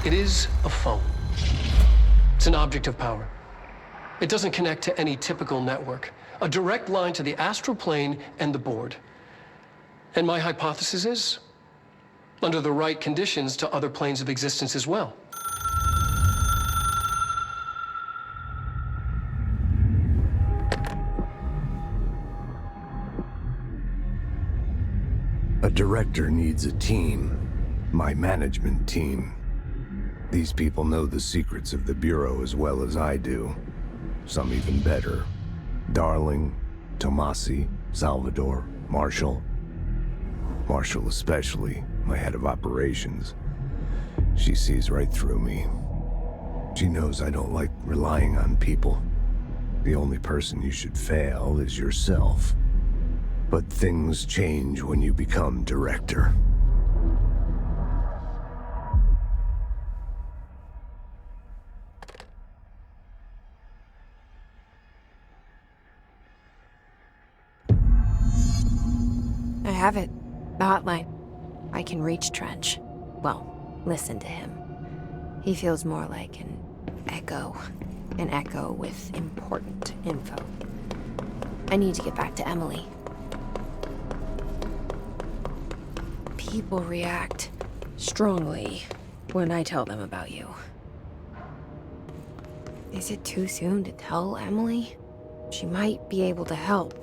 It is a phone. It's an object of power. It doesn't connect to any typical network. A direct line to the astral plane and the board. And my hypothesis is, under the right conditions, to other planes of existence as well. A director needs a team. My management team. These people know the secrets of the Bureau as well as I do. Some even better. Darling, Tomasi, Salvador, Marshall. Marshall especially, my head of operations. She sees right through me. She knows I don't like relying on people. The only person you should fail is yourself. But things change when you become director. I have it. The hotline. I can reach Trench. Well, listen to him. He feels more like an echo. An echo with important info. I need to get back to Emily. People react strongly when I tell them about you. Is it too soon to tell Emily? She might be able to help.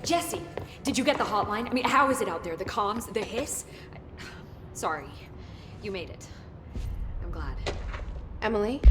Jesse, did you get the hotline? I mean, how is it out there? The comms, the hiss? Sorry, you made it. I'm glad. Emily?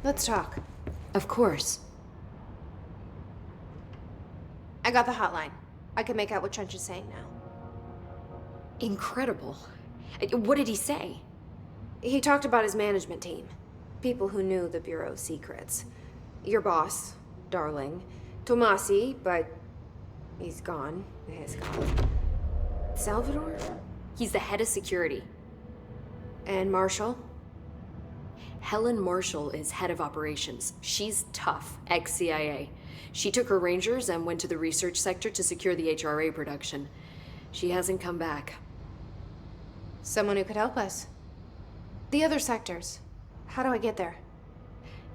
Let's talk. Of course. I got the hotline. I can make out what Trench is saying now. Incredible. What did he say? He talked about his management team. People who knew the Bureau's secrets. Your boss, Darling. Tomasi, but he's gone. He's gone. Salvador? He's the head of security. And Marshall? Helen Marshall is head of operations. She's tough, ex-CIA. She took her Rangers and went to the research sector to secure the HRA production. She hasn't come back. Someone who could help us. The other sectors. How do I get there?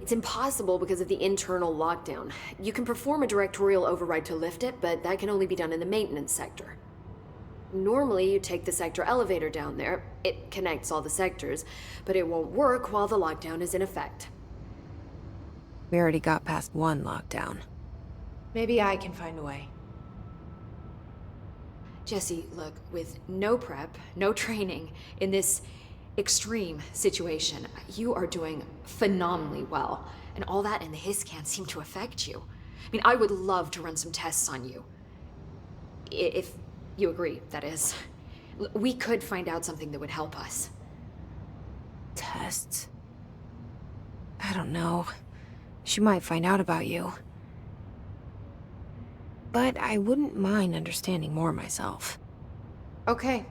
It's impossible because of the internal lockdown. You can perform a directorial override to lift it, but that can only be done in the maintenance sector. Normally, you take the sector elevator down there. It connects all the sectors, but it won't work while the lockdown is in effect. We already got past one lockdown. Maybe I can find a way. Jesse, look, with no prep, no training, in this extreme situation, you are doing phenomenally well. And all that and the hiss can't seem to affect you. I mean, I would love to run some tests on you. If you agree, that is. We could find out something that would help us. Tests? I don't know. She might find out about you. But I wouldn't mind understanding more myself. Okay.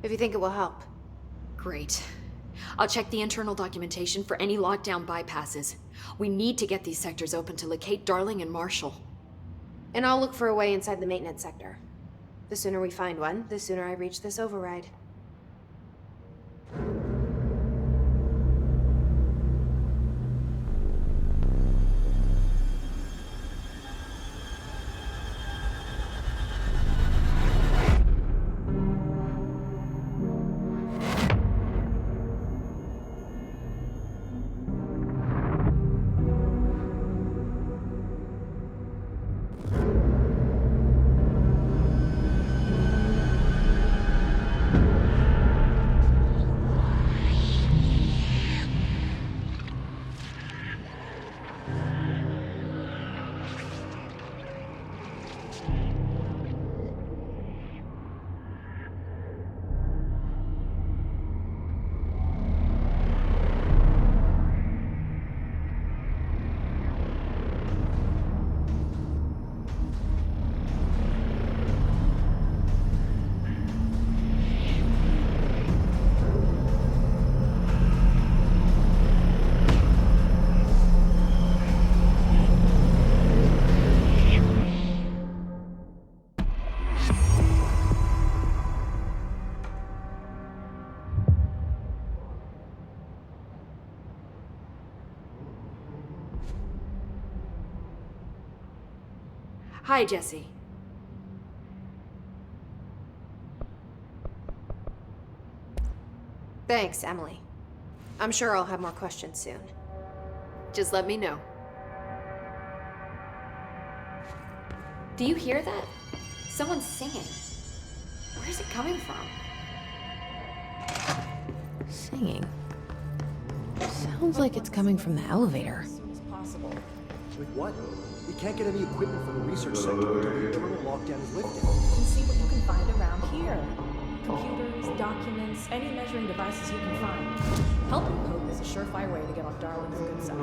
If you think it will help. Great. I'll check the internal documentation for any lockdown bypasses. We need to get these sectors open to locate Darling and Marshall. And I'll look for a way inside the maintenance sector. The sooner we find one, the sooner I reach this override. Hi, Jesse. Thanks, Emily. I'm sure I'll have more questions soon. Just let me know. Do you hear that? Someone's singing. Where's it coming from? Singing. Sounds like it's coming from the elevator. With what? We can't get any equipment from the research center until the internal lockdown is lifted. And see what you can find around here. Computers, documents, any measuring devices you can find. Helping Pope is a surefire way to get on Darling's good side.